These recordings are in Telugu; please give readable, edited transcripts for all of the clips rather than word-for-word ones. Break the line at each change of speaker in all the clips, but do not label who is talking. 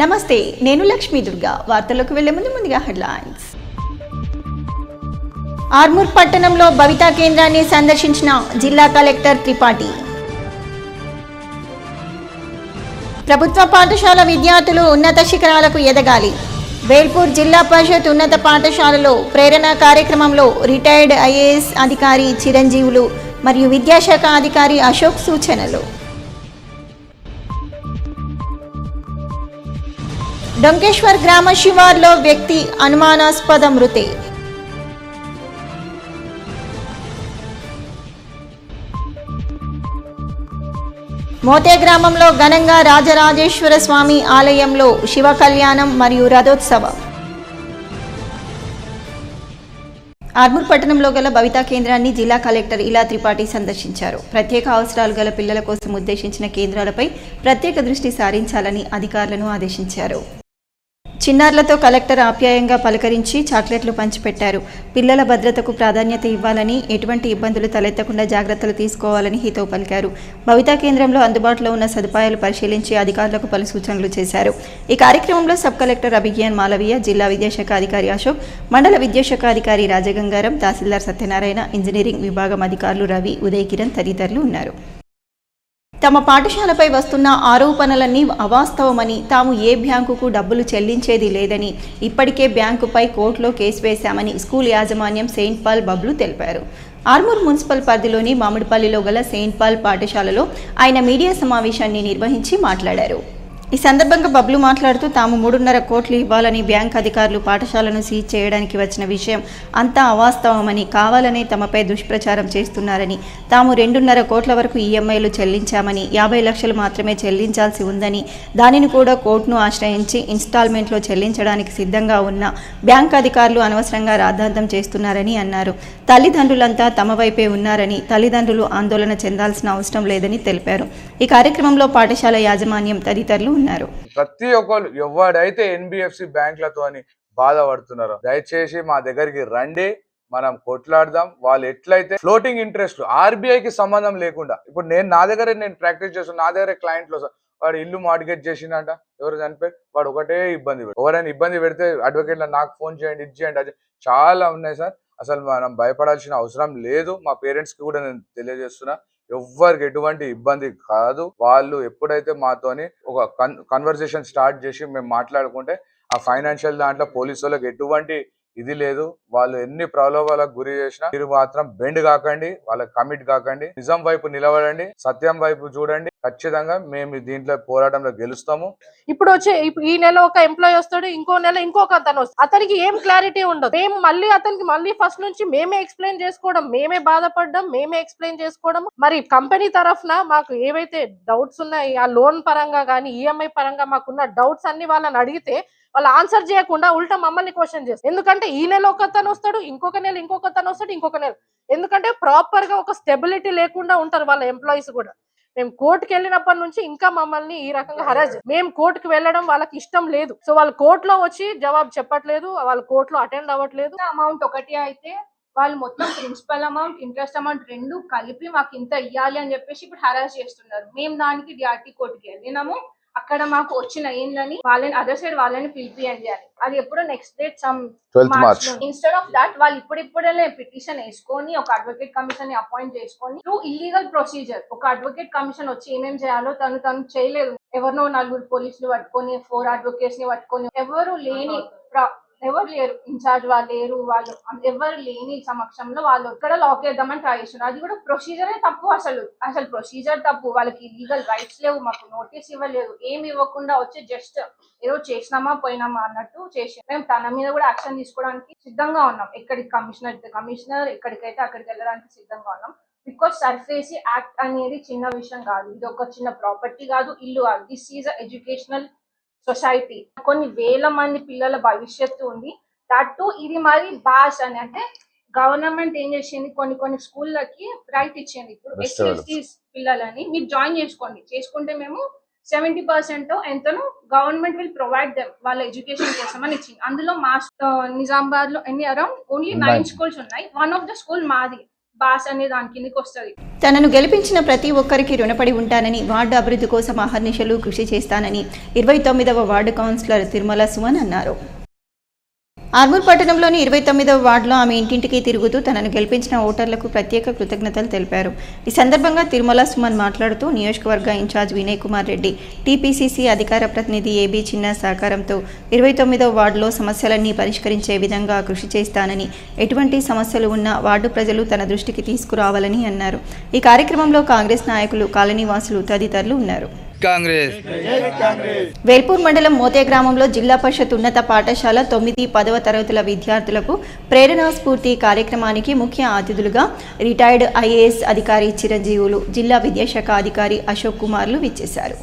నమస్తే, నేను లక్ష్మీ దుర్గా. వార్తల్లోకి వెళ్లే ముందుగా హెడ్లైన్స్. ఆర్మూర్ పట్టణంలో భవితా కేంద్రాన్ని సందర్శించిన జిల్లా కలెక్టర్ త్రిపాఠి. ప్రభుత్వ పాఠశాల విద్యార్థులు ఉన్నత శిఖరాలకు ఎదగాలి. వేల్పూర్ జిల్లా పరిషత్ ఉన్నత పాఠశాలలో ప్రేరణ కార్యక్రమంలో రిటైర్డ్ ఐఏఎస్ అధికారి చిరంజీవులు మరియు విద్యాశాఖ అధికారి అశోక్ సూచనలు. డొంకేశ్వర్ గ్రామ శివార్లో వ్యక్తి అనుమానాస్పద మృతి. మోతే గ్రామంలో ఘనంగా రాజరాజేశ్వర స్వామి ఆలయంలో శివ కళ్యాణం మరియు రథోత్సవం. ఆర్మూర్ పట్టణంలో గల భవితా కేంద్రాన్ని జిల్లా కలెక్టర్ ఇలా త్రిపాఠి సందర్శించారు. ప్రత్యేక అవసరాలు గల పిల్లల కోసం ఉద్దేశించిన కేంద్రాలపై ప్రత్యేక దృష్టి సారించాలని అధికారులను ఆదేశించారు. చిన్నారులతో కలెక్టర్ ఆప్యాయంగా పలకరించి చాక్లెట్లు పంచిపెట్టారు. పిల్లల భద్రతకు ప్రాధాన్యత ఇవ్వాలని, ఎటువంటి ఇబ్బందులు తలెత్తకుండా జాగ్రత్తలు తీసుకోవాలని హితవు పలికారు. భవితా కేంద్రంలో అందుబాటులో ఉన్న సదుపాయాలు పరిశీలించి అధికారులకు పలు సూచనలు చేశారు. ఈ కార్యక్రమంలో సబ్ కలెక్టర్ అభిజ్ఞాన్ మాలవీయ, జిల్లా విద్యాశాఖ అధికారి అశోక్, మండల విద్యాశాఖ అధికారి రాజగంగారం, తహసీల్దార్ సత్యనారాయణ, ఇంజనీరింగ్ విభాగం అధికారులు రవి, ఉదయ్ కిరణ్ తదితరులు ఉన్నారు. తమ పాఠశాలపై వస్తున్న ఆరోపణలన్నీ అవాస్తవమని, తాము ఏ బ్యాంకుకు డబ్బులు చెల్లించేది లేదని, ఇప్పటికే బ్యాంకుపై కోర్టులో కేసు వేశామని స్కూల్ యాజమాన్యం సెయింట్ పాల్ బబ్లు తెలిపారు. ఆర్మూర్ మున్సిపల్ పరిధిలోని మామిడిపల్లిలో గల సెయింట్ పాల్ పాఠశాలలో ఆయన మీడియా సమావేశాన్ని నిర్వహించి మాట్లాడారు. ఈ సందర్భంగా బబ్లు మాట్లాడుతూ తాము 3.5 కోట్లు ఇవ్వాలని బ్యాంక్ అధికారులు పాఠశాలను సీజ్ చేయడానికి వచ్చిన విషయం అంతా అవాస్తవమని, కావాలనే తమపై దుష్ప్రచారం చేస్తున్నారని, తాము 2.5 కోట్ల వరకు ఈఎంఐలు చెల్లించామని, 50 లక్షలు మాత్రమే చెల్లించాల్సి ఉందని, దానిని కూడా కోర్టును ఆశ్రయించి ఇన్స్టాల్మెంట్లో చెల్లించడానికి సిద్ధంగా ఉన్న బ్యాంక్ అధికారులు అనవసరంగా రాద్ధాంతం చేస్తున్నారని అన్నారు. తల్లిదండ్రులంతా తమ వైపే ఉన్నారని, తల్లిదండ్రులు ఆందోళన చెందాల్సిన అవసరం లేదని తెలిపారు. ఈ కార్యక్రమంలో పాఠశాల యాజమాన్యం తదితరులు ఉన్నారు.
ప్రతి ఒక్కరు ఎవరైతే ఎన్బిఎఫ్సి బ్యాంకులతో అని బాధపడుతున్నారో దయచేసి మా దగ్గరికి రండి, మనం కొట్లాడదాం. వాళ్ళు ఎట్లయితే ఫ్లోటింగ్ ఇంట్రెస్ట్ ఆర్బీఐకి సంబంధం లేకుండా, ఇప్పుడు నా దగ్గర ప్రాక్టీస్ చేస్తాను, నా దగ్గర క్లయింట్లు వాడు ఇల్లు మార్గేజ్ చేసిందంట, ఎవరు చనిపోయి వాడు ఒకటే ఇబ్బంది ఎవరైనా ఇబ్బంది పెడితే అడ్వకేట్ల నాకు ఫోన్ చేయండి, ఇది చేయండి, అది చాలా ఉన్నాయి సార్. అసలు మనం భయపడాల్సిన అవసరం లేదు. మా పేరెంట్స్ కి కూడా నేను తెలియజేస్తున్నా, ఎవ్వరికి ఎటువంటి ఇబ్బంది కాదు. వాళ్ళు ఎప్పుడైతే మాతోని ఒక కన్వర్సేషన్ స్టార్ట్ చేసి మేము మాట్లాడుకుంటే ఆ ఫైనాన్షియల్ దాంట్లో పోలీసు వాళ్ళకి ఎటువంటి ఇది లేదు. వాళ్ళు ఎన్ని ప్రలోభాలకు గురి చేసినా మీరు మాత్రం బెండ్ కాకండి, వాళ్ళకి కమిట్ కాకండి, నిజం వైపు నిలబడండి, సత్యం వైపు చూడండి. ఖచ్చితంగా మేము దీంట్లో పోరాటంలో గెలుస్తాము.
ఇప్పుడు ఈ నెల ఒక ఎంప్లాయీ వస్తాడు, ఇంకో నెల ఇంకొక అతను వస్తాడు. అతనికి ఏం క్లారిటీ ఉండదు. మేము మళ్ళీ ఫస్ట్ నుంచి మేమే ఎక్స్ప్లెయిన్ చేసుకోవడం, మేమే బాధపడడం, మేమే ఎక్స్ప్లెయిన్ చేసుకోవడం. మరి కంపెనీ తరఫున మాకు ఏవైతే డౌట్స్ ఉన్నాయి, ఆ లోన్ పరంగా కానీ ఈఎంఐ పరంగా మాకున్న డౌట్స్ అన్ని వాళ్ళని అడిగితే వాళ్ళు ఆన్సర్ చేయకుండా ఉల్టా మమ్మల్ని క్వశ్చన్ చేస్తారు. ఎందుకంటే ఈ నెల ఒక అతను వస్తాడు, ఇంకొక నెల ఇంకొక అతను వస్తాడు, ఇంకొక నెల. ఎందుకంటే ప్రాపర్ గా ఒక స్టెబిలిటీ లేకుండా ఉంటారు వాళ్ళ ఎంప్లాయీస్ కూడా. మేము కోర్టుకి వెళ్ళినప్పటి నుంచి ఇంకా మమ్మల్ని ఈ రకంగా హరాజ్. మేము కోర్టుకు వెళ్ళడం వాళ్ళకి ఇష్టం లేదు. సో వాళ్ళు కోర్టులో వచ్చి జవాబు చెప్పట్లేదు, వాళ్ళు కోర్టులో అటెండ్ అవ్వట్లేదు.
అమౌంట్ ఒకటి అయితే వాళ్ళు మొత్తం ప్రిన్సిపల్ అమౌంట్, ఇంట్రెస్ట్ అమౌంట్ రెండు కలిపి మాకు ఇంత ఇవ్వాలి అని చెప్పేసి ఇప్పుడు హరాస్ చేస్తున్నారు. మేము దానికి డిఆర్టీ కోర్టుకి వెళ్ళినాము. అక్కడ మాకు వచ్చిన ఏందని వాళ్ళని అదర్ సైడ్ వాళ్ళని పిలిపియండి అని. అది ఎప్పుడో next date some March. Instead of that వాళ్ళు ఇప్పుడే పిటిషన్ వేసుకొని ఒక అడ్వకేట్ కమిషన్ ని అపాయింట్ చేసుకొని త్రూ ఇల్లీగల్ ప్రొసీజర్ ఒక అడ్వకేట్ కమిషన్ వచ్చి ఏమేం చేయాలో తను చేయలేదు. ఎవరినో 4 పోలీసులు పట్టుకొని 4 అడ్వకేట్స్ ని పట్టుకొని ఎవరు లేరు, ఇన్ఛార్జ్ వాళ్ళు లేరు, వాళ్ళు ఎవరు లేని సమక్షంలో వాళ్ళు ఇక్కడ లాక్ చేద్దామని ట్రై చేస్తున్నారు. అది కూడా ప్రొసీజరే తప్పు. అసలు ప్రొసీజర్ తప్పు. వాళ్ళకి లీగల్ రైట్స్ లేవు, మాకు నోటీస్ ఇవ్వలేదు, ఏమి ఇవ్వకుండా వచ్చి జస్ట్ ఏదో చేసినామా పోయినామా అన్నట్టు చేసి మేము తన మీద కూడా యాక్షన్ తీసుకోవడానికి సిద్ధంగా ఉన్నాం. ఎక్కడికి కమిషనర్ ఎక్కడికైతే అక్కడికి వెళ్ళడానికి సిద్ధంగా ఉన్నాం. బికాస్ సర్ఫేసీ యాక్ట్ అనేది చిన్న విషయం కాదు, ఇది ఒక చిన్న ప్రాపర్టీ కాదు, ఇల్లు కాదు. This is educational society. కొన్ని వేల మంది పిల్లల భవిష్యత్తు ఉంది. దట్టు ఇది మరి బాస్ అని అంటే గవర్నమెంట్ ఏం చేసింది, కొన్ని స్కూళ్ళకి రైట్ ఇచ్చింది. ఇప్పుడు ఎస్సీ పిల్లలని మీరు జాయిన్ చేసుకుంటే మేము 70% ఎంతనో గవర్నమెంట్ విల్ ప్రొవైడ్ దెమ్ వాళ్ళ ఎడ్యుకేషన్ కోసం అని ఇచ్చింది. అందులో మా నిజామాబాద్ లో అరౌండ్ ఓన్లీ 9 స్కూల్స్ ఉన్నాయి. వన్ ఆఫ్ ద స్కూల్ మాది. బాస్ అనే దాని కిందకి వస్తుంది.
తనను గెలిపించిన ప్రతి ఒక్కరికి రుణపడి ఉంటానని, వార్డు అభివృద్ధి కోసం అహర్నిశలు కృషి చేస్తానని 29వ వార్డు కౌన్సిలర్ తిరుమల సుమన్ అన్నారు. ఆర్మూర్ పట్టణంలోని 29వ వార్డులో ఆమె ఇంటింటికి తిరుగుతూ తనను గెలిపించిన ఓటర్లకు ప్రత్యేక కృతజ్ఞతలు తెలిపారు. ఈ సందర్భంగా తిరుమల సుమన్ మాట్లాడుతూ నియోజకవర్గ ఇన్ఛార్జ్ వినయ్ కుమార్ రెడ్డి, టీపీసీసీ అధికార ప్రతినిధి ఏబీ చిన్న సహకారంతో 29వ వార్డులో సమస్యలన్నీ పరిష్కరించే విధంగా కృషి చేస్తానని, ఎటువంటి సమస్యలు ఉన్నా వార్డు ప్రజలు తన దృష్టికి తీసుకురావాలని అన్నారు. ఈ కార్యక్రమంలో కాంగ్రెస్ నాయకులు, కాలనీవాసులు తదితరులు ఉన్నారు. వేల్పూర్ మండలం మోతే గ్రామంలో జిల్లా పరిషత్ ఉన్నత పాఠశాల 9, 10వ తరగతుల విద్యార్థులకు ప్రేరణా స్ఫూర్తి కార్యక్రమానికి ముఖ్య అతిథులుగా రిటైర్డ్ ఐఏఎస్ అధికారి చిరంజీవులు, జిల్లా విద్యాశాఖ అధికారి అశోక్ కుమార్లు విచ్చేశారు.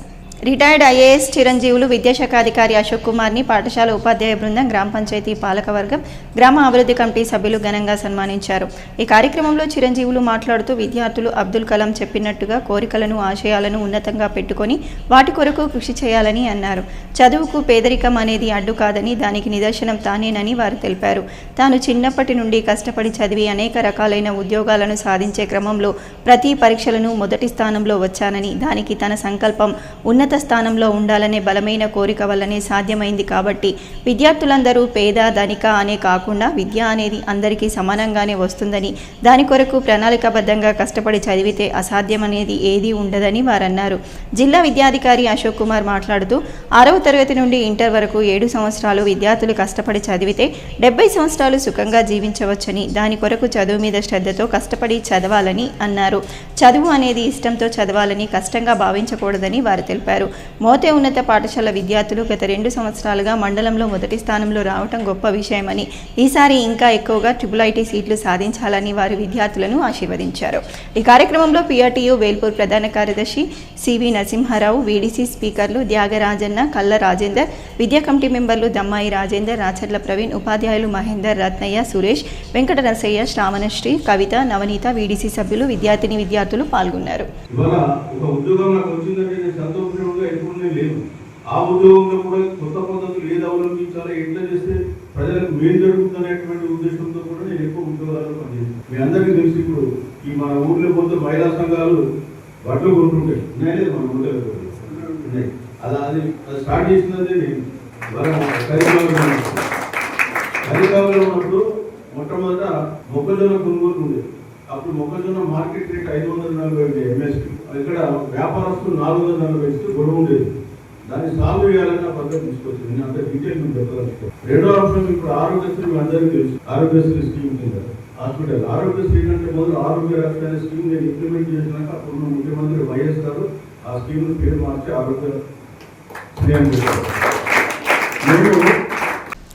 రిటైర్డ్ ఐఏఎస్ చిరంజీవులు, విద్యాశాఖ అధికారి అశోక్ కుమార్ని పాఠశాల ఉపాధ్యాయ బృందం, గ్రామ పంచాయతీ పాలకవర్గం, గ్రామ అభివృద్ధి కమిటీ సభ్యులు ఘనంగా సన్మానించారు. ఈ కార్యక్రమంలో చిరంజీవులు మాట్లాడుతూ విద్యార్థులు అబ్దుల్ కలాం చెప్పినట్టుగా కోరికలను, ఆశయాలను ఉన్నతంగా పెట్టుకొని వాటి కొరకు కృషి చేయాలని అన్నారు. చదువుకు పేదరికం అనేది అడ్డు కాదని, దానికి నిదర్శనం తానేనని వారు తెలిపారు. తాను చిన్నప్పటి నుండి కష్టపడి చదివి అనేక రకాలైన ఉద్యోగాలను సాధించే క్రమంలో ప్రతి పరీక్షలను మొదటి స్థానంలో వచ్చానని, దానికి తన సంకల్పం ఉన్నత స్థానంలో ఉండాలనే బలమైన కోరిక వల్లనే సాధ్యమైంది. కాబట్టి విద్యార్థులందరూ పేద, ధనిక అనే కాకుండా విద్య అనేది అందరికీ సమానంగానే వస్తుందని, దాని కొరకు ప్రణాళికాబద్ధంగా కష్టపడి చదివితే అసాధ్యమనేది ఏదీ ఉండదని వారన్నారు. జిల్లా విద్యాధికారి అశోక్ కుమార్ మాట్లాడుతూ 6వ తరగతి నుండి ఇంటర్ వరకు 7 సంవత్సరాలు విద్యార్థులు కష్టపడి చదివితే 70 సంవత్సరాలు సుఖంగా జీవించవచ్చని, దాని కొరకు చదువు మీద శ్రద్ధతో కష్టపడి చదవాలని అన్నారు. చదువు అనేది ఇష్టంతో చదవాలని, కష్టంగా భావించకూడదని వారు తెలిపారు. మోతే ఉన్నత పాఠశాల విద్యార్థులు గత 2 సంవత్సరాలుగా మండలంలో మొదటి స్థానంలో రావటం గొప్ప విషయమని, ఈసారి ఇంకా ఎక్కువగా IIIT సీట్లు సాధించాలని వారు విద్యార్థులను ఆశీర్వదించారు. ఈ కార్యక్రమంలో పిఆర్టీయూ వేల్పూర్ ప్రధాన కార్యదర్శి సివి నరసింహారావు, వీడీసీ స్పీకర్లు త్యాగరాజన్న, కల్ల రాజేందర్, విద్యా కమిటీ మెంబర్లు దమ్మాయి రాజేందర్, రాచర్ల ప్రవీణ్, ఉపాధ్యాయులు మహేందర్, రత్నయ్య, సురేష్, వెంకట నరసయ్య, శ్రావణశ్రీ, కవిత, నవనీత, వీడీసీ సభ్యులు, విద్యార్థులు పాల్గొన్నారు.
ఆ ఉద్యోగంలో కూడా కొత్త పద్ధతులు ఏది అవలంబించాలో, ఎట్లా చేస్తే ప్రజలకు మేలు జరుగుతుందనేటువంటి ఉద్దేశంతో కూడా నేను ఎక్కువ ఉద్యోగాల్లో పనిచేస్తాను. మీ అందరికీ తెలిసి ఇప్పుడు ఈ మన ఊర్లో పోతే మహిళా సంఘాలు బట్టలు కొంటుంటాయి, ఉన్నాయలేదు మన ఊళ్ళో అది స్టార్ట్ చేసినది నేను హరికావులో ఉన్నప్పుడు మొట్టమొదట మొక్కజొన్న కొనుగోలు ఉండేది. అప్పుడు మొక్కజొన్న మార్కెట్ రేట్ 540 ఎంఎస్పీ, ఇక్కడ వ్యాపారస్తులు 440 గొడవ ఉండేది. దాన్ని సాల్వ్ చేయాలని ఆ పద్ధతి తీసుకొచ్చింది. నేను అంత డీటెయిల్ మీకు చెప్పదలుచుకోవాలి. రెండో అంశం, ఇప్పుడు ఆరోగ్యశ్రీ మీ అందరికీ తెలుసు. ఆరోగ్యశ్రీ స్కీమ్ కింద హాస్పిటల్ ఆరోగ్యశ్రీ కంటే మొదలు ఆరోగ్య రక్షణ అనే స్కీమ్ నేను ఇంప్లిమెంట్ చేసినాక అప్పుడు ముఖ్యమంత్రి వైఎస్ గారు ఆ స్కీమ్ పేరు మార్చి ఆరోగ్యశ్రీ అని చెప్పారు.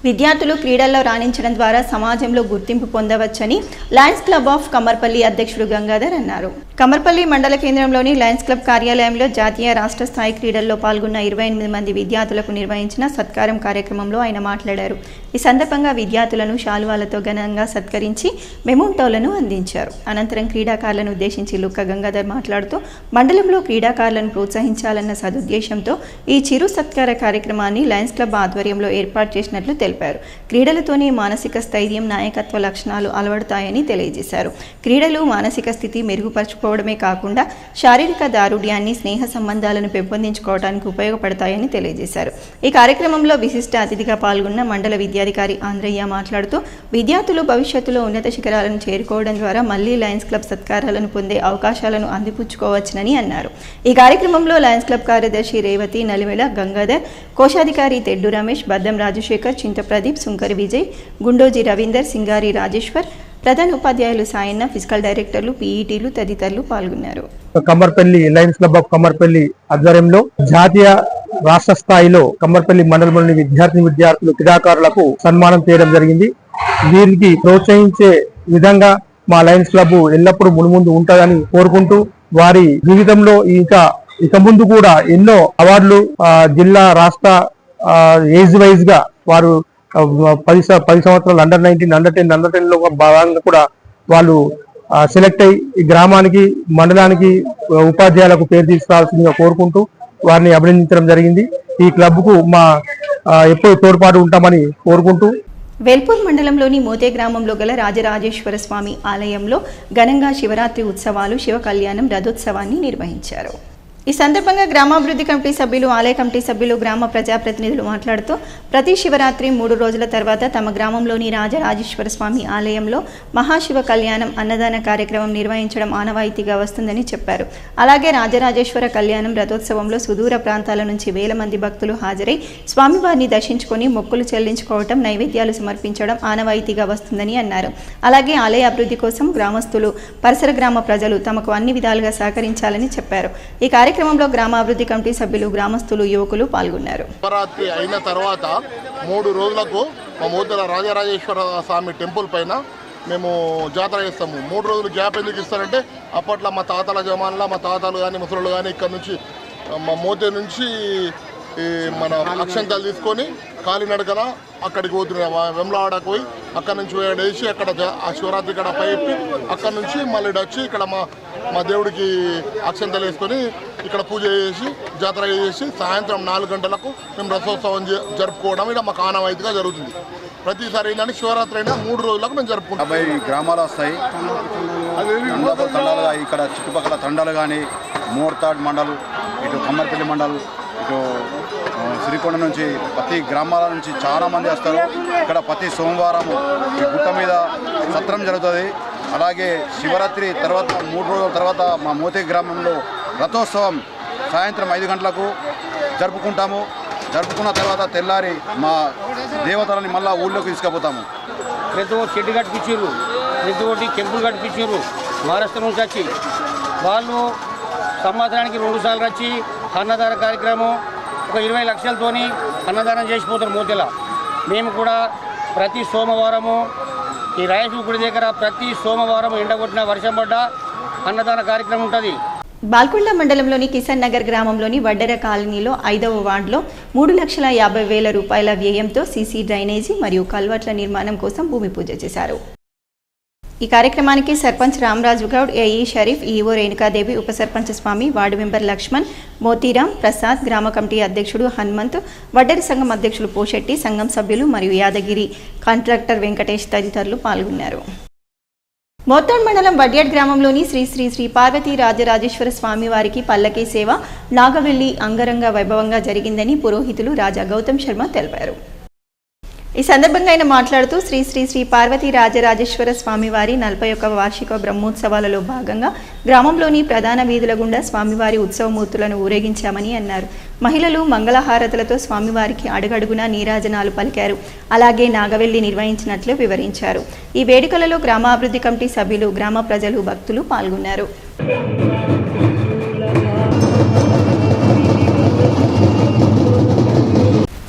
విద్యార్థులు క్రీడల్లో రాణించడం ద్వారా సమాజంలో గుర్తింపు పొందవచ్చని లయన్స్ క్లబ్ ఆఫ్ కమ్మర్పల్లి అధ్యక్షుడు గంగాధర్ అన్నారు. కమ్మర్పల్లి మండల కేంద్రంలోని లయన్స్ క్లబ్ కార్యాలయంలో జాతీయ, రాష్ట్ర స్థాయి క్రీడల్లో పాల్గొన్న 28 మంది విద్యార్థులకు నిర్వహించిన సత్కారం కార్యక్రమంలో ఆయన మాట్లాడారు. ఈ సందర్భంగా విద్యార్థులను శాలువాలతో ఘనంగా సత్కరించి మెమోంటోలను అందించారు. అనంతరం క్రీడాకారులను ఉద్దేశించి లుక్క గంగాధర్ మాట్లాడుతూ మండలంలో క్రీడాకారులను ప్రోత్సహించాలన్న సదుద్దేశంతో ఈ చిరు సత్కార కార్యక్రమాన్ని లయన్స్ క్లబ్ ఆధ్వర్యంలో ఏర్పాటు చేసినట్లు తెలిపారు. క్రీడలతోనే మానసిక స్థైర్యం, నాయకత్వ లక్షణాలు అలవడతాయని తెలియజేశారు. క్రీడలు మానసిక స్థితి మెరుగుపరచుకోవడమే కాకుండా శారీరక దారుఢ్యాన్ని, స్నేహ సంబంధాలను పెంపొందించుకోవడానికి ఉపయోగపడతాయని తెలియజేశారు. ఈ కార్యక్రమంలో విశిష్ట అతిథిగా పాల్గొన్న మండల విద్యాధికారి ఆంధ్రయ్య మాట్లాడుతూ విద్యార్థులు భవిష్యత్తులో ఉన్నత శిఖరాలను చేరుకోవడం ద్వారా మళ్లీ లయన్స్ క్లబ్ సత్కారాలను పొందే అవకాశాలను అందిపుచ్చుకోవచ్చునని అన్నారు. ఈ కార్యక్రమంలో లయన్స్ క్లబ్ కార్యదర్శి రేవతి, నలివెల గంగాధర్, కోశాధికారి తెడ్డు రమేష్, బద్దం రాజశేఖర్, చింత ప్రదీప్, సుంకరి విజయ్, గుండోజీ రవీందర్, సింగారి రాజేశ్వర్, ప్రధాన ఉపాధ్యాయులు సాయన్న, ఫిజికల్ డైరెక్టర్లు, పీఈటీలు తదితరులు పాల్గొన్నారు.
Kammarpalli Lions Club of Kammarpalli ఆధ్వర్యంలో జాతీయ, రాష్ట్ర స్థాయిలో కమ్మర్పల్లి మండలంలోని విద్యార్థులు, క్రీడాకారులకు సన్మానం చేయడం జరిగింది. వీరికి ప్రోత్సహించే విధంగా మా లయన్స్ క్లబ్ ఎల్లప్పుడూ మునుముందు ఉంటుందని కోరుకుంటూ, వారి జీవితంలో ఇక ముందు కూడా ఎన్నో అవార్డులు జిల్లా, రాష్ట్ర ఏజ్ వైజ్ గా వారు 10 సంవత్సరాలు అండర్-19, అండర్-10 లో భాగంగా కూడా వాళ్ళు సెలెక్ట్ అయ్యి ఈ గ్రామానికి, మండలానికి ఉపాధ్యాయులకు పేరు తీసుకురావాల్సిందిగా కోరుకుంటూ వారిని అభినందించడం జరిగింది. ఈ క్లబ్ కు మా ఎప్పుడు తోడ్పాటు ఉంటామని కోరుకుంటూ
వేల్పూర్ మండలంలోని మోతే గ్రామంలో గల రాజరాజేశ్వర స్వామి ఆలయంలో ఘనంగా శివరాత్రి ఉత్సవాలు శివ కళ్యాణం రథోత్సవాన్ని నిర్వహించారు. ఈ సందర్భంగా గ్రామాభివృద్ధి కమిటీ సభ్యులు, ఆలయ కమిటీ సభ్యులు, గ్రామ ప్రజాప్రతినిధులు మాట్లాడుతూ ప్రతి శివరాత్రి 3 రోజుల తర్వాత తమ గ్రామంలోని రాజరాజేశ్వర స్వామి ఆలయంలో మహాశివ కళ్యాణం అన్నదాన కార్యక్రమం నిర్వహించడం ఆనవాయితీగా వస్తుందని చెప్పారు. అలాగే రాజరాజేశ్వర కళ్యాణం రథోత్సవంలో సుదూర ప్రాంతాల నుంచి వేల మంది భక్తులు హాజరై స్వామివారిని దర్శించుకొని మొక్కులు చెల్లించుకోవటం, నైవేద్యాలు సమర్పించడం ఆనవాయితీగా వస్తుందని అన్నారు. అలాగే ఆలయ అభివృద్ధి కోసం గ్రామస్తులు, పరిసర గ్రామ ప్రజలు తమకు అన్ని విధాలుగా సహకరించాలని చెప్పారు. ఈ కార్యక్రమంలో గ్రామాభివృద్ధి కమిటీ సభ్యులు, గ్రామస్తులు, యువకులు పాల్గొన్నారు.
శివరాత్రి అయిన తర్వాత 3 రోజులకు మా మోతెల రాజరాజేశ్వర స్వామి టెంపుల్ పైన మేము జాతర చేస్తాము. 3 రోజులు గ్యాప్ ఎందుకు ఇస్తారంటే అప్పట్లో మా తాతల జమాన్లో మా తాతలు కానీ ముసలు కానీ ఇక్కడ నుంచి మా మోతే నుంచి మన అక్షంతాలు తీసుకొని కాలినడకన అక్కడికి పోతున్నాం. వెమ్లవాడకు పోయి అక్కడ నుంచి వేసి అక్కడ ఆ శివరాత్రి ఇక్కడ పైపి అక్కడ నుంచి మళ్ళీ వచ్చి ఇక్కడ మా దేవుడికి అక్షంతలు వేసుకొని ఇక్కడ పూజ చేసి జాతర చేసి సాయంత్రం 4 గంటలకు మేము రథోత్సవం జరుపుకోవడం ఇక్కడ మాకు ఆనవాయితీగా జరుగుతుంది. ప్రతిసారి ఏంటంటే శివరాత్రి అయినా 3 రోజులకు మేము జరుపుకుంటాం.
50 గ్రామాలు వస్తాయి. తండాలుగా ఇక్కడ చుట్టుపక్కల తండాలు కానీ మోర్తాడ్ మండలు, ఇటు కమ్మర్పల్లి మండలు, ఇటు శ్రీకొండ నుంచి ప్రతి గ్రామాల నుంచి చాలామంది వస్తారు. ఇక్కడ ప్రతి సోమవారం ఈ గుట్ట మీద సత్రం జరుగుతుంది. అలాగే శివరాత్రి తర్వాత 3 రోజుల తర్వాత మా మోతే గ్రామంలో రథోత్సవం సాయంత్రం 5 గంటలకు జరుపుకుంటాము. జరుపుకున్న తర్వాత తెల్లారి మా దేవతలని మళ్ళీ ఊళ్ళోకి తీసుకుపోతాము.
ప్రతి ఒక్క షెడ్ కట్టించారు, ప్రతి ఒక్కటి కెంపులు కట్టించారు. మహారాష్ట్ర నుంచి వచ్చి వాళ్ళు సంవత్సరానికి 2 సార్లు వచ్చి అన్నదాన కార్యక్రమం ఒక 20 లక్షలతోని అన్నదానం చేసిపోతారు మోతెల. మేము కూడా ప్రతి సోమవారము ఈ రాయచూరు గుడి దగ్గర ప్రతి సోమవారం ఎండగొట్టిన వర్షం పడ్డ అన్నదాన కార్యక్రమం ఉంటుంది.
బాల్కొండ మండలంలోని కిసాన్ నగర్ గ్రామంలోని వడ్డెర కాలనీలో 5వ వార్డులో 3,50,000 రూపాయల వ్యయంతో సీసీ డ్రైనేజీ మరియు కల్వర్ట్ల నిర్మాణం కోసం భూమి పూజ చేశారు. ఈ కార్యక్రమానికి సర్పంచ్ రామరాజు గౌడ్, ఏఈ షరీఫ్, ఈఓ రేణుకాదేవి, ఉప సర్పంచ్ స్వామి, వార్డు మెంబర్ లక్ష్మణ్, మోతీరాం, ప్రసాద్, గ్రామ కమిటీ అధ్యక్షుడు హనుమంత్, వడ్డెర సంఘం అధ్యక్షులు పోషెట్టి, సంఘం సభ్యులు మరియు యాదగిరి కాంట్రాక్టర్ వెంకటేష్ తదితరులు పాల్గొన్నారు. మోత్తాడ్ మండలం వడ్యాడ్ గ్రామంలోని శ్రీ శ్రీ శ్రీ పార్వతీ రాజరాజేశ్వర స్వామి వారికి పల్లకీ సేవ నాగవెల్లి అంగరంగ వైభవంగా జరిగిందని పురోహితులు రాజా గౌతమ్ శర్మ తెలిపారు. ఈ సందర్భంగా ఆయన మాట్లాడుతూ శ్రీ శ్రీ శ్రీ పార్వతీ రాజరాజేశ్వర స్వామివారి 41వ వార్షిక బ్రహ్మోత్సవాలలో భాగంగా గ్రామంలోని ప్రధాన వీధుల గుండా స్వామివారి ఉత్సవమూర్తులను ఊరేగించామని అన్నారు. మహిళలు మంగళహారతులతో స్వామివారికి అడుగడుగునా నీరాజనాలు పలికారు. అలాగే నాగవెల్లి నిర్వహించినట్లు వివరించారు. ఈ వేడుకలలో గ్రామాభివృద్ధి కమిటీ సభ్యులు, గ్రామ ప్రజలు, భక్తులు పాల్గొన్నారు.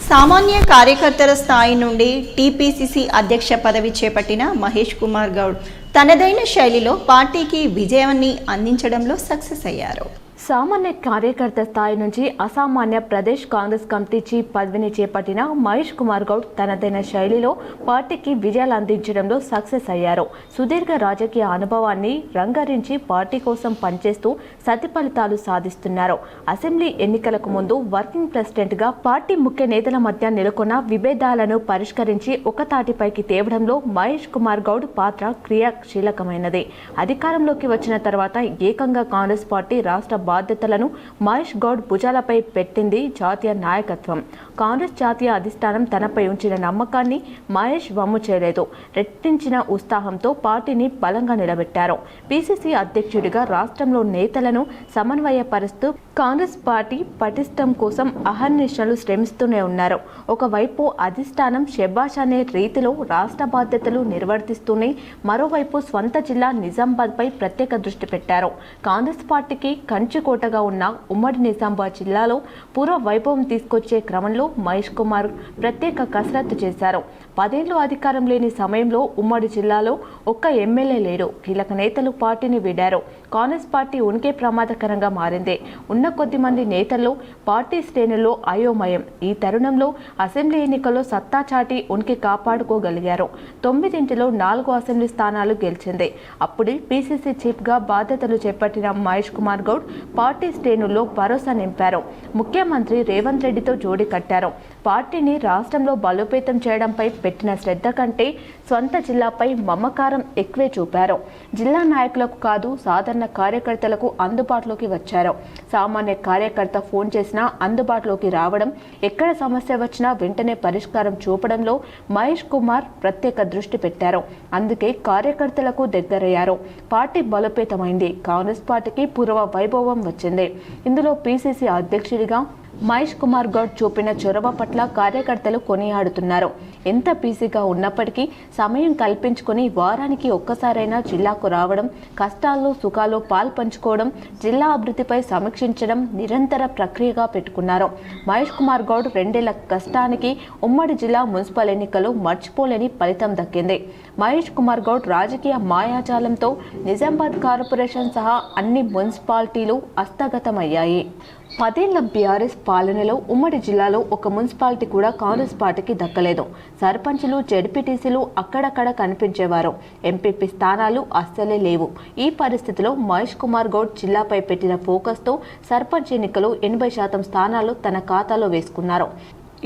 సామాన్య కార్యకర్తల స్థాయి నుండి టీపీసీసీ అధ్యక్ష పదవి చేపట్టిన మహేష్ కుమార్ గౌడ్ తనదైన శైలిలో పార్టీకి విజయాన్ని అందించడంలో సక్సెస్ అయ్యారు.
సామాన్య కార్యకర్త స్థాయి నుంచి అసామాన్య ప్రదేశ్ కాంగ్రెస్ కమిటీ చీఫ్ పదవిని చేపట్టిన మహేష్ కుమార్ గౌడ్ తనదైన శైలిలో పార్టీకి విజయాలు అందించడంలో సక్సెస్ అయ్యారు. సుదీర్ఘ రాజకీయ అనుభవాన్ని రంగరించి పార్టీ కోసం పనిచేస్తూ సతి ఫలితాలు సాధిస్తున్నారు. అసెంబ్లీ ఎన్నికలకు ముందు వర్కింగ్ ప్రెసిడెంట్గా పార్టీ ముఖ్య నేతల మధ్య నెలకొన్న విభేదాలను పరిష్కరించి ఒక తాటిపైకి తేవడంలో మహేష్ కుమార్ గౌడ్ పాత్ర క్రియాశీలకమైనది. అధికారంలోకి వచ్చిన తర్వాత ఏకంగా కాంగ్రెస్ పార్టీ రాష్ట్ర బాధ్యతలను మహేష్ గౌడ్ భుజాలపై పెట్టింది జాతీయ నాయకత్వం. కాంగ్రెస్ జాతీయ అధిష్టానం తనపై ఉంచిన నమ్మకాన్ని మహేష్ వమ్ము చేయలేదు. రెట్టించిన ఉత్సాహంతో పార్టీని బలంగా నిలబెట్టారు. పిసిసి అధ్యక్షుడిగా రాష్ట్రంలో నేతలను సమన్వయపరుస్తూ కాంగ్రెస్ పార్టీ పటిష్టం కోసం అహర్నిశలు శ్రమిస్తూనే ఉన్నారు. ఒకవైపు అధిష్టానం శెబాష్ అనే రీతిలో రాష్ట్ర బాధ్యతలు నిర్వర్తిస్తూనే మరోవైపు స్వంత జిల్లా నిజామాబాద్పై ప్రత్యేక దృష్టి పెట్టారు. కాంగ్రెస్ పార్టీకి కంచుకోటగా ఉన్న ఉమ్మడి నిజామాబాద్ జిల్లాలో పూర్వ వైభవం తీసుకొచ్చే క్రమంలో మహేష్ కుమార్ ప్రత్యేక కసరత్తు చేశారు. 10 ఏళ్లు అధికారం లేని సమయంలో ఉమ్మడి జిల్లాలో ఒక్క ఎమ్మెల్యే లేడు. కీలక నేతలు పార్టీని వీడారు. కాంగ్రెస్ పార్టీ ఉనికి ప్రమాదకరంగా మారింది. ఉన్న కొద్ది మంది నేతల్లో పార్టీ శ్రేణుల్లో అయోమయం. ఈ తరుణంలో అసెంబ్లీ ఎన్నికల్లో సత్తా చాటి ఉనికి కాపాడుకోగలిగారు. 9 4 అసెంబ్లీ స్థానాలు గెలిచింది. అప్పుడే పిసిసి చీఫ్గా బాధ్యతలు చేపట్టిన మహేష్ కుమార్ గౌడ్ పార్టీ శ్రేణుల్లో భరోసా నింపారు. ముఖ్యమంత్రి రేవంత్ రెడ్డితో జోడీ కట్టారు. పార్టీని రాష్ట్రంలో బలోపేతం చేయడంపై పెట్టిన శ్రద్ధ కంటే స్వంత జిల్లాపై మమకారం ఎక్కువే చూపారు. జిల్లా నాయకులకు కాదు, సాధారణ కార్యకర్తలకు అందుబాటులోకి వచ్చారు. సామాన్య కార్యకర్త ఫోన్ చేసినా అందుబాటులోకి రావడం, ఎక్కడ సమస్య వచ్చినా వెంటనే పరిష్కారం చూపడంలో మహేష్ కుమార్ ప్రత్యేక దృష్టి పెట్టారు. అందుకే కార్యకర్తలకు దగ్గరయ్యారు. పార్టీ బలోపేతమైంది. కాంగ్రెస్ పార్టీకి పూర్వ వైభవం వచ్చింది. ఇందులో పిసిసి అధ్యక్షుడిగా మహేష్ కుమార్ గౌడ్ చూపిన చొరవ పట్ల కార్యకర్తలు కొనియాడుతున్నారు. ఎంత బిజీగా ఉన్నప్పటికీ సమయం కల్పించుకొని వారానికి ఒక్కసారైనా జిల్లాకు రావడం, కష్టాల్లో సుఖాల్లో పాల్పంచుకోవడం, జిల్లా అభివృద్ధిపై సమీక్షించడం నిరంతర ప్రక్రియగా పెట్టుకున్నారు. మహేష్ కుమార్ గౌడ్ 2 ఏళ్ల కష్టానికి ఉమ్మడి జిల్లా మున్సిపల్ ఎన్నికల్లో మర్చిపోలేని ఫలితం దక్కింది. మహేష్ కుమార్ గౌడ్ రాజకీయ మాయాజాలంతో నిజామాబాద్ కార్పొరేషన్ సహా అన్ని మున్సిపాలిటీలు హస్తగతమయ్యాయి. 10 ఏళ్ల బీఆర్ఎస్ పాలనలో ఉమ్మడి జిల్లాలో ఒక మున్సిపాలిటీ కూడా కాంగ్రెస్ పార్టీకి దక్కలేదు. సర్పంచులు, జెడ్పీటీసీలు అక్కడక్కడ కనిపించేవారు. ఎంపీపీ స్థానాలు అస్సలే లేవు. ఈ పరిస్థితిలో మహేష్ కుమార్ గౌడ్ జిల్లాపై పెట్టిన ఫోకస్తో సర్పంచ్ ఎన్నికలు 80% స్థానాలు తన ఖాతాలో వేసుకున్నారు.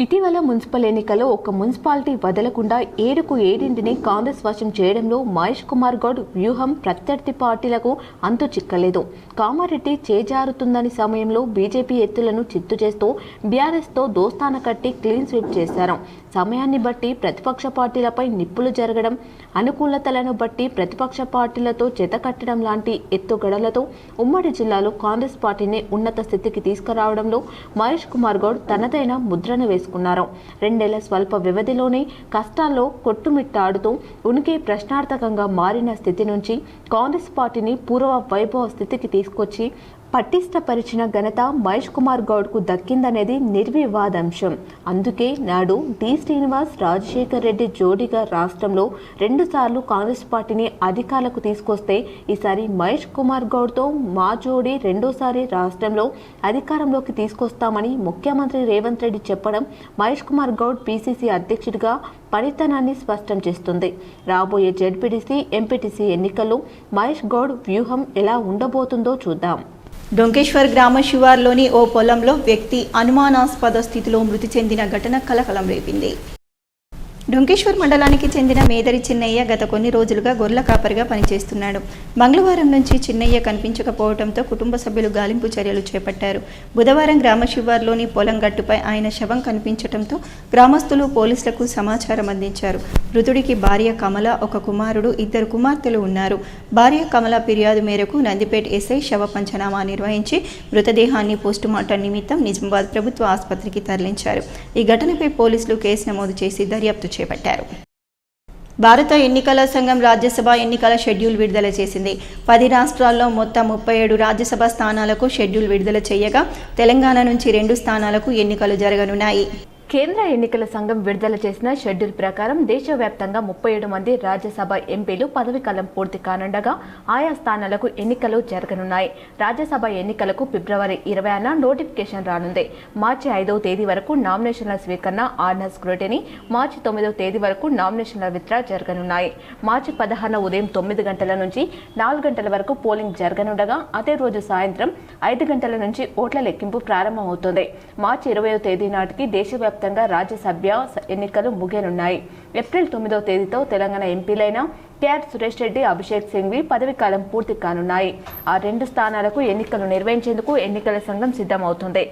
ఇటీవల మున్సిపల్ ఎన్నికల్లో ఒక మున్సిపాలిటీ వదలకుండా 7కు 7 కాంగ్రెస్ వశం చేయడంలో మహేష్ కుమార్ గౌడ్ వ్యూహం ప్రత్యర్థి పార్టీలకు అంతు చిక్కలేదు. కామారెడ్డి చేజారుతుందని సమయంలో బీజేపీ ఎత్తులను చిత్తు చేస్తూ బీఆర్ఎస్తో దోస్తాన కట్టి క్లీన్ స్వీప్ చేశారు. సమయాన్ని బట్టి ప్రతిపక్ష పార్టీలపై నిప్పులు జరగడం, అనుకూలతలను బట్టి ప్రతిపక్ష పార్టీలతో జతకట్టడం లాంటి ఎత్తుగడలతో ఉమ్మడి జిల్లాలో కాంగ్రెస్ పార్టీని ఉన్నత స్థితికి తీసుకురావడంలో మహేష్ కుమార్ గౌడ్ తనదైన ముద్రను వేసుకున్నారు. 2 ఏళ్ల స్వల్ప వ్యవధిలోనే కష్టాల్లో కొట్టుమిట్టాడుతూ ఉనికి ప్రశ్నార్థకంగా మారిన స్థితి నుంచి కాంగ్రెస్ పార్టీని పూర్వ వైభవ స్థితికి తీసుకొచ్చి పటిష్టపరిచిన ఘనత మహేష్ కుమార్ గౌడ్కు దక్కిందనేది నిర్వివాదాంశం. అందుకే నాడు డి శ్రీనివాస్, రాజశేఖర్ రెడ్డి జోడీగా రాష్ట్రంలో 2 సార్లు కాంగ్రెస్ పార్టీని అధికారులకు తీసుకొస్తే ఈసారి మహేష్ కుమార్ గౌడ్తో మా జోడీ 2వ సారి రాష్ట్రంలో అధికారంలోకి తీసుకొస్తామని ముఖ్యమంత్రి రేవంత్ రెడ్డి చెప్పడం మహేష్ కుమార్ గౌడ్ పిసిసి అధ్యక్షుడిగా పనితనాన్ని స్పష్టం చేస్తుంది. రాబోయే జెడ్పీటీసీ, ఎంపీటీసీ ఎన్నికల్లో మహేష్ గౌడ్ వ్యూహం ఎలా ఉండబోతుందో చూద్దాం.
డొంకేశ్వర్ గ్రామ శివార్లోని ఓ పొలంలో వ్యక్తి అనుమానాస్పద స్థితిలో మృతి చెందిన ఘటన కలకలం రేపింది. డొంకేశ్వర్ మండలానికి చెందిన మేదరి చిన్నయ్య గత కొన్ని రోజులుగా గొర్రెల కాపరిగా పనిచేస్తున్నాడు. మంగళవారం నుంచి చిన్నయ్య కనిపించకపోవడంతో కుటుంబ సభ్యులు గాలింపు చర్యలు చేపట్టారు. బుధవారం గ్రామ శివార్లోని పొలం గట్టుపై ఆయన శవం కనిపించడంతో గ్రామస్తులు పోలీసులకు సమాచారం అందించారు. మృతుడికి భార్య కమల, ఒక కుమారుడు, 2 కుమార్తెలు ఉన్నారు. భార్య కమల ఫిర్యాదు మేరకు నందిపేట ఎస్ఐ శవ పంచనామా నిర్వహించి మృతదేహాన్ని పోస్టుమార్టం నిమిత్తం నిజామాబాద్ ప్రభుత్వ ఆసుపత్రికి తరలించారు. ఈ ఘటనపై పోలీసులు కేసు నమోదు చేసి దర్యాప్తు చేపట్టారు. భారత ఎన్నికల సంఘం రాజ్యసభ ఎన్నికల షెడ్యూల్ విడుదల చేసింది. 10 రాష్ట్రాల్లో మొత్తం 37 రాజ్యసభ స్థానాలకు షెడ్యూల్ విడుదల చేయగా తెలంగాణ నుంచి 2 స్థానాలకు ఎన్నికలు జరగనున్నాయి.
కేంద్ర ఎన్నికల సంఘం విడుదల చేసిన షెడ్యూల్ ప్రకారం దేశవ్యాప్తంగా 37 మంది రాజ్యసభ ఎంపీలు పదవీకాలం పూర్తి కానుండగా ఆయా స్థానాలకు ఎన్నికలు జరగనున్నాయి. రాజ్యసభ ఎన్నికలకు ఫిబ్రవరి 20న నోటిఫికేషన్ రానుంది. మార్చి 5వ తేదీ వరకు నామినేషన్ల స్వీకరణ, ఆర్డినెన్స్ స్క్రూటినీ, మార్చి 9వ తేదీ వరకు నామినేషన్ల విత్డ్రా జరగనున్నాయి. మార్చి 16న ఉదయం 9 గంటల నుంచి 4 గంటల వరకు పోలింగ్ జరగనుండగా అదే రోజు సాయంత్రం 5 గంటల నుంచి ఓట్ల లెక్కింపు ప్రారంభమవుతుంది. మార్చి 20వ తేదీ నాటికి దేశవ్యాప్తంగా రాజ్యసభ ఎన్నికలు ముగియనున్నాయి. ఏప్రిల్ 9వ తేదీతో తెలంగాణ ఎంపీలైన కేఆర్ సురేష్ రెడ్డి, అభిషేక్ సింఘ్వి పదవీకాలం పూర్తి కానున్నాయి. ఆ 2 స్థానాలకు ఎన్నికలు నిర్వహించేందుకు ఎన్నికల సంఘం సిద్ధమవుతుంది.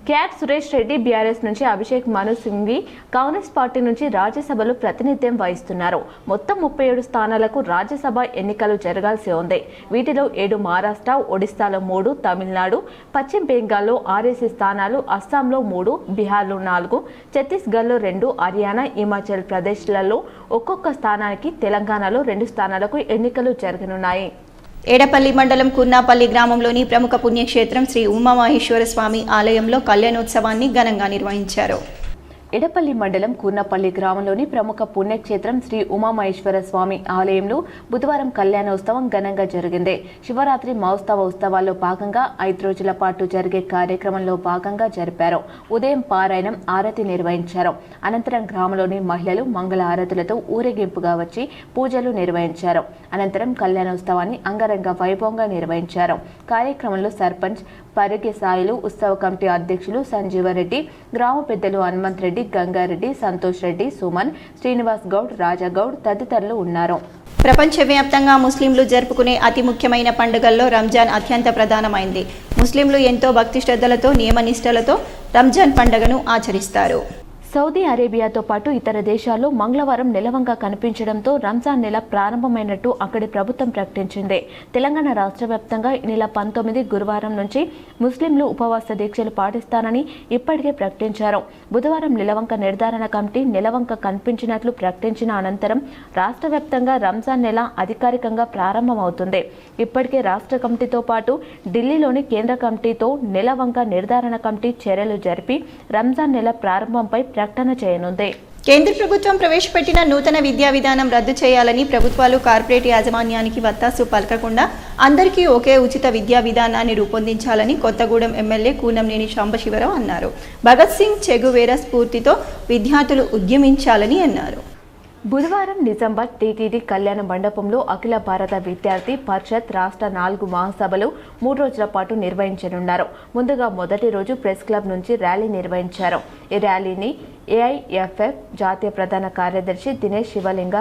కేఆర్ సురేష్ రెడ్డి బీఆర్ఎస్ నుంచి, అభిషేక్ మను సింఘ్వి కాంగ్రెస్ పార్టీ నుంచి రాజ్యసభలో ప్రాతినిధ్యం వహిస్తున్నారు. మొత్తం 37 స్థానాలకు రాజ్యసభ ఎన్నికలు జరగాల్సి ఉంది. వీటిలో 7 మహారాష్ట్ర, ఒడిశాలో 3, తమిళనాడు, పశ్చిమ బెంగాల్లో 6 స్థానాలు, అస్సాంలో 3, బీహార్లో 4, ఛత్తీస్గఢ్లో 2, హర్యానా, హిమాచల్ ప్రదేశ్లలో ఒక్కొక్క స్థానానికి, తెలంగాణలో 2 స్థానాలకు ఎన్నికలు జరగనున్నాయి.
ఏడపల్లి మండలం కుర్నాపల్లి గ్రామంలోని ప్రముఖ పుణ్యక్షేత్రం శ్రీ ఉమామహేశ్వర స్వామి ఆలయంలో కళ్యాణోత్సవాన్ని ఘనంగా నిర్వహించారు.
ఎడపల్లి మండలం కూర్నపల్లి గ్రామంలోని ప్రముఖ పుణ్యక్షేత్రం శ్రీ ఉమామహేశ్వర స్వామి ఆలయంలో బుధవారం కళ్యాణోత్సవం ఘనంగా జరిగింది. శివరాత్రి మహోత్సవ ఉత్సవాల్లో భాగంగా 5 రోజుల పాటు జరిగే కార్యక్రమంలో భాగంగా జరిపారు. ఉదయం పారాయణం, ఆరతి నిర్వహించారు. అనంతరం గ్రామంలోని మహిళలు మంగళ హారతులతో ఊరేగింపుగా వచ్చి పూజలు నిర్వహించారు. అనంతరం కళ్యాణోత్సవాన్ని అంగరంగ వైభవంగా నిర్వహించారు. కార్యక్రమంలో సర్పంచ్ పరుగే సాయిలు ఉత్సవ కమిటీ అధ్యక్షులు సంజీవరెడ్డి, గ్రామ పెద్దలు హనుమంత్ రెడ్డి, గంగారెడ్డి, సంతోష్ రెడ్డి, సుమన్, శ్రీనివాస్ గౌడ్, రాజాగౌడ్ తదితరులు ఉన్నారు.
ప్రపంచవ్యాప్తంగా ముస్లింలు జరుపుకునే అతి ముఖ్యమైన పండుగల్లో రంజాన్ అత్యంత ప్రధానమైంది. ముస్లింలు ఎంతో భక్తి శ్రద్ధలతో నియమనిష్టలతో రంజాన్ పండుగను ఆచరిస్తారు.
సౌదీ అరేబియాతో పాటు ఇతర దేశాల్లో మంగళవారం నెలవంక కనిపించడంతో రంజాన్ నెల ప్రారంభమైనట్టు అక్కడి ప్రభుత్వం ప్రకటించింది. తెలంగాణ రాష్ట్ర వ్యాప్తంగా ఈ నెల 19 గురువారం నుంచి ముస్లింలు ఉపవాస దీక్షలు పాటిస్తారని ఇప్పటికే ప్రకటించారు. బుధవారం నెలవంక నిర్ధారణ కమిటీ నెలవంక కనిపించినట్లు ప్రకటించిన అనంతరం రాష్ట్ర వ్యాప్తంగా రంజాన్ నెల అధికారికంగా ప్రారంభమవుతుంది. ఇప్పటికే రాష్ట్ర కమిటీతో పాటు ఢిల్లీలోని కేంద్ర కమిటీతో నెలవంక నిర్ధారణ కమిటీ చర్యలు జరిపి రంజాన్ నెల ప్రారంభంపై ప్రకటన చేయనుంది.
కేంద్ర ప్రభుత్వం ప్రవేశపెట్టిన నూతన విద్యా విధానం రద్దు చేయాలని ప్రభుత్వాలు కార్పొరేట్ యాజమాన్యానికి వత్తాసు పలకకుండా అందరికీ ఒకే ఉచిత విద్యా విధానాన్ని రూపొందించాలని కొత్తగూడెం ఎమ్మెల్యే కూనంనేని సాంబశివరావు అన్నారు. భగత్ సింగ్ చెగువేరా స్ఫూర్తితో విద్యార్థులు ఉద్యమించాలని అన్నారు.
బుధవారం నిజామాబాద్ టీటీడీ కళ్యాణ మండపంలో అఖిల భారత విద్యార్థి పరిషత్ రాష్ట్ర 4 మహాసభలు 3 రోజుల పాటు నిర్వహించనున్నారు. ముందుగా మొదటి రోజు ప్రెస్ క్లబ్ నుంచి ర్యాలీ నిర్వహించారు. ఈ ర్యాలీని ఏఐఎఫ్ఎఫ్ జాతీయ ప్రధాన కార్యదర్శి దినేష్ శివలింగ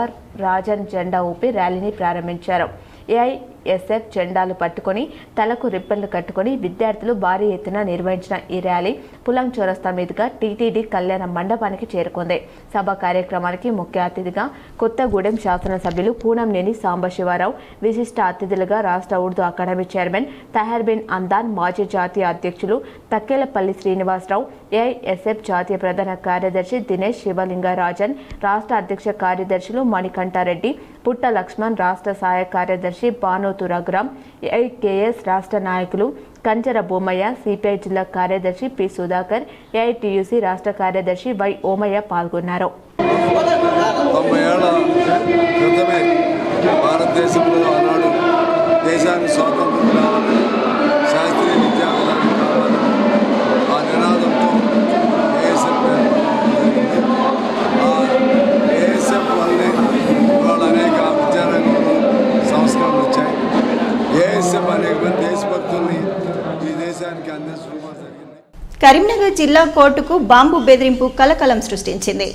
రాజన్ జెండా ఊపి ర్యాలీని ప్రారంభించారు. ఏఐఎస్ఎఫ్ జెండాలు పట్టుకొని తలకు రిబ్బన్లు కట్టుకొని విద్యార్థులు భారీ ఎత్తున నిర్వహించిన ఈ ర్యాలీ పులం చౌరస్తా మీదుగా టీటీడీ కళ్యాణ మండపానికి చేరుకుంది. సభ కార్యక్రమానికి ముఖ్య అతిథిగా కొత్తగూడెం శాసనసభ్యులు కూనంనేని సాంబశివరావు, విశిష్ట అతిథులుగా రాష్ట్ర ఉర్దూ అకాడమీ చైర్మన్ తహర్ బిన్ అందాన్, మాజీ జాతీయ అధ్యక్షులు తక్కేలపల్లి శ్రీనివాసరావు, ఏఐఎస్ఎఫ్ జాతీయ ప్రధాన కార్యదర్శి దినేష్ శివలింగరాజన్, రాష్ట్ర అధ్యక్ష కార్యదర్శులు మణికంఠారెడ్డి, పుట్ట లక్ష్మణ్, రాష్ట్ర సహాయ కార్యదర్శి బానోతు రఘురాం, ఏఐకేఎస్ రాష్ట్ర నాయకులు కంచర బొమ్మయ్య, సిపిఐ జిల్లా కార్యదర్శి పి సుధాకర్, ఏఐటియుసి రాష్ట్ర కార్యదర్శి వై ఓమయ్య పాల్గొన్నారు.
90 ఏళ్ల క్రితమే భారతదేశంలో ఆనాడు దేశానికి స్వాతంత్రం కావాలని, శాస్త్రీయ విద్యా విధానం కావాలని ఆ నినాదంతో ఏఎస్ఎఫ్ ఆ ఏఎస్ఎఫ్ వల్లే ఇవాళ అనేక విద్యారంగంలో సంస్కరణలు వచ్చాయి. ఏఎస్ఎఫ్ అనేక మంది దేశభక్తుల్ని ఈ దేశానికి అందించడం జరిగింది.
కరీంనగర్ జిల్లా కోర్టుకు బాంబు బెదిరింపు కలకలం సృష్టించింది.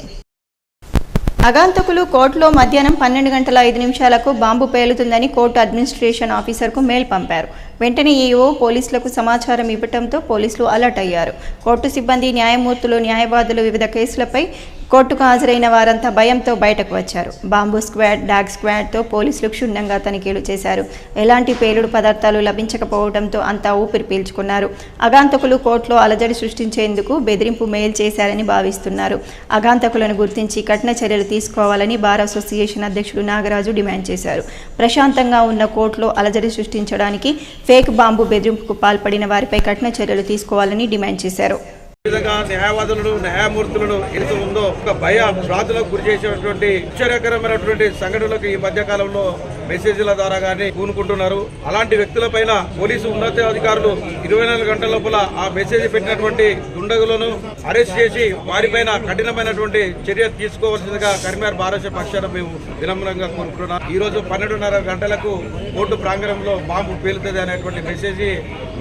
అగాంతకులు కోర్టులో మధ్యాహ్నం 12:05 బాంబు పేలుతుందని కోర్టు అడ్మినిస్ట్రేషన్ ఆఫీసర్కు మెయిల్ పంపారు. వెంటనే ఈఓ పోలీసులకు సమాచారం ఇవ్వడంతో పోలీసులు అలర్ట్ అయ్యారు. కోర్టు సిబ్బంది, న్యాయమూర్తులు, న్యాయవాదులు వివిధ కేసులపై కోర్టుకు హాజరైన వారంతా భయంతో బయటకు వచ్చారు. బాంబు స్క్వాడ్, డాగ్ స్క్వాడ్తో పోలీసులు క్షుణ్ణంగా తనిఖీలు చేశారు. ఎలాంటి పేలుడు పదార్థాలు లభించకపోవడంతో అంతా ఊపిరి పీల్చుకున్నారు. అగాంతకులు కోర్టులో అలజడి సృష్టించేందుకు బెదిరింపు మెయిల్ చేశారని భావిస్తున్నారు. అగాంతకులను గుర్తించి కఠిన చర్యలు తీసుకోవాలని బార్ అసోసియేషన్ అధ్యక్షుడు నాగరాజు డిమాండ్ చేశారు. ప్రశాంతంగా ఉన్న కోర్టులో అలజడి సృష్టించడానికి ఫేక్ బాంబు బెదిరింపుకు పాల్పడిన వారిపై కఠిన చర్యలు తీసుకోవాలని డిమాండ్ చేశారు.
విధంగా న్యాయవాదులను, న్యాయమూర్తులను ఎంతో ఉందో ఒక భయ భ్రాంతులకు గురి చేసేటువంటి ఆశ్చర్యకరమైనటువంటి సంఘటనలకు ఈ మధ్య కాలంలో మెసేజ్ల ద్వారా గానీ పూనుకుంటున్నారు. అలాంటి వ్యక్తులపైన పోలీసు ఉన్నతాధికారులు 24 గంటల లోపల ఆ మెసేజ్ పెట్టినటువంటి దుండగులను అరెస్ట్ చేసి వారిపైన కఠినమైనటువంటి చర్య తీసుకోవాల్సిందిగా కరీంనగర్ భారత పక్షాన మేము వినమ్రంగా కోరుకుంటున్నాం. ఈ రోజు 12:30 గంటలకు కోర్టు ప్రాంగణంలో బాంబు పేలుతుంది అనేటువంటి మెసేజ్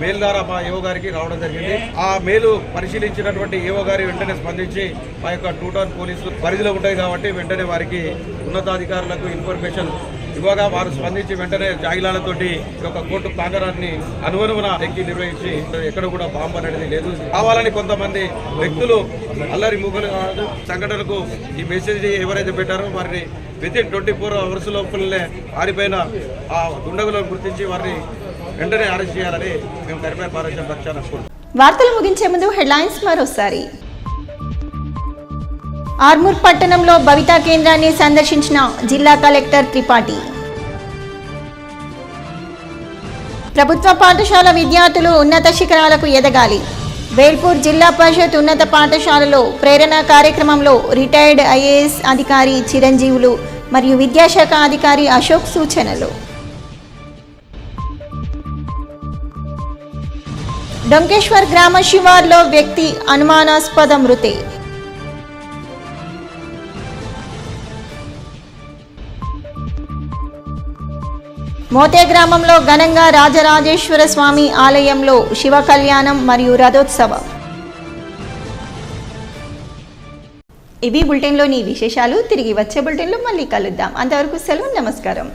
మెయిల్ ద్వారా మా ఏవో గారికి రావడం జరిగింది. ఆ మెయిల్ పరిశీలించినటువంటి ఏవో గారి వెంటనే స్పందించి మా యొక్క 2 టౌన్ పోలీసులు పరిధిలో ఉంటాయి కాబట్టి వెంటనే వారికి ఉన్నతాధికారులకు ఇన్ఫర్మేషన్ ఇవ్వగా వారు స్పందించి వెంటనే జాగిలాలతోటి ఈ యొక్క కోర్టు ప్రాంగణాన్ని అనువనువున ఎక్కి నిర్వహించి ఎక్కడ కూడా బాంబు అనేది లేదు. కావాలని కొంతమంది వ్యక్తులు అల్లరి మూకలు సంఘటనకు ఈ మెసేజ్ ఎవరైతే పెట్టారో వారిని వితిన్ 24 అవర్స్ లోపలనే వారిపైన ఆ దుండగులను గుర్తించి వారిని వెంటనే అరెస్ట్ చేయాలని మేము కరీంనగర్ భారత పక్షాన కోరుతున్నాం.
వార్తలు ముగించే ముందు హెడ్లైన్స్ మరోసారి. ఆర్మూర్ పట్టణంలో భవితా కేంద్రాన్ని సందర్శించిన జిల్లా కలెక్టర్ త్రిపాఠి. ప్రభుత్వ పాఠశాల విద్యార్థులు ఉన్నత శిఖరాలకు ఎదగాలి. వేల్పూర్ జిల్లా పరిషత్ ఉన్నత పాఠశాలలో ప్రేరణ కార్యక్రమంలో రిటైర్డ్ ఐఏఎస్ అధికారి చిరంజీవులు మరియు విద్యాశాఖ అధికారి అశోక్ సూచనలు. డొంకేశ్వర్ గ్రామ శివార్లో వ్యక్తి అనుమానాస్పద మృతి. మోతే గ్రామంలో ఘనంగా రాజరాజేశ్వర స్వామి ఆలయంలో శివ కళ్యాణం మరియు రథోత్సవం. ఇవి బులెటిన్లోని విశేషాలు. తిరిగి వచ్చే బులెటిన్లో మళ్ళీ కలుద్దాం. అంతవరకు సెలవు. నమస్కారం.